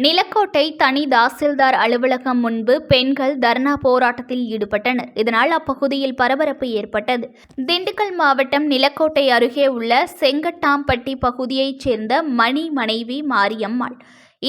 நிலக்கோட்டை தனி தாசில்தார் அலுவலகம் முன்பு பெண்கள் தர்ணா போராட்டத்தில் ஈடுபட்டனர். இதனால் அப்பகுதியில் பரபரப்பு ஏற்பட்டது. திண்டுக்கல் மாவட்டம் நிலக்கோட்டை அருகே உள்ள செங்கட்டாம்பட்டி பகுதியைச் சேர்ந்த மணி மனைவி மாரியம்மாள்.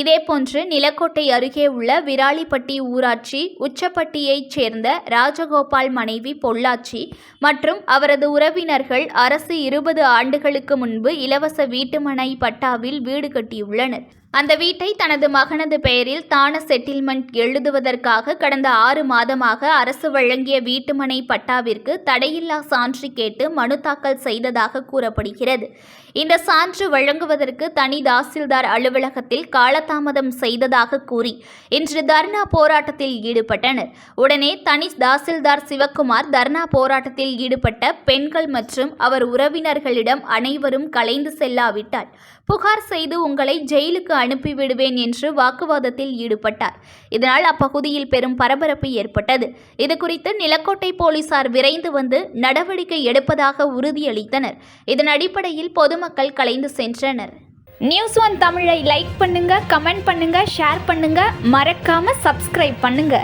இதேபோன்று நிலக்கோட்டை அருகே உள்ள விராலிப்பட்டி ஊராட்சி உச்சப்பட்டியைச் சேர்ந்த ராஜகோபால் மனைவி பொள்ளாச்சி மற்றும் அவரது உறவினர்கள் அரசு 20 ஆண்டுகளுக்கு முன்பு இலவச வீட்டுமனை பட்டாவில் வீடு கட்டியுள்ளனர். அந்த வீட்டை தனது மகனது பெயரில் தான செட்டில்மெண்ட் எழுதுவதற்காக கடந்த 6 மாதமாக அரசு வழங்கிய வீட்டுமனை பட்டாவிற்கு தடையில்லா சான்று கேட்டு மனு தாக்கல் செய்ததாக கூறப்படுகிறது. இந்த சான்று வழங்குவதற்கு தனி தாசில்தார் அலுவலகத்தில் காலதாமதம் செய்ததாக கூறி இன்று தர்ணா போராட்டத்தில் ஈடுபட்டனர். உடனே தனி தாசில்தார் சிவக்குமார் தர்ணா போராட்டத்தில் ஈடுபட்ட பெண்கள் மற்றும் அவர் உறவினர்களிடம் அனைவரும் கலைந்து செல்லாவிட்டால் புகார் செய்து உங்களை ஜெயிலுக்கு அனுப்பிவிடுவேன் என்று வாக்குவாதத்தில் ஈடுபட்டார். இதனால் அப்பகுதியில் பெரும் பரபரப்பு ஏற்பட்டது. இதுகுறித்து நிலக்கோட்டை போலீசார் விரைந்து வந்து நடவடிக்கை எடுப்பதாக உறுதியளித்தனர். இதன் அடிப்படையில் பொதுமக்கள் கலைந்து சென்றனர். News1 தமிழை லைக் பண்ணுங்க, கமெண்ட் பண்ணுங்க, ஷேர் பண்ணுங்க, மறக்காம சப்ஸ்கிரைப் பண்ணுங்க.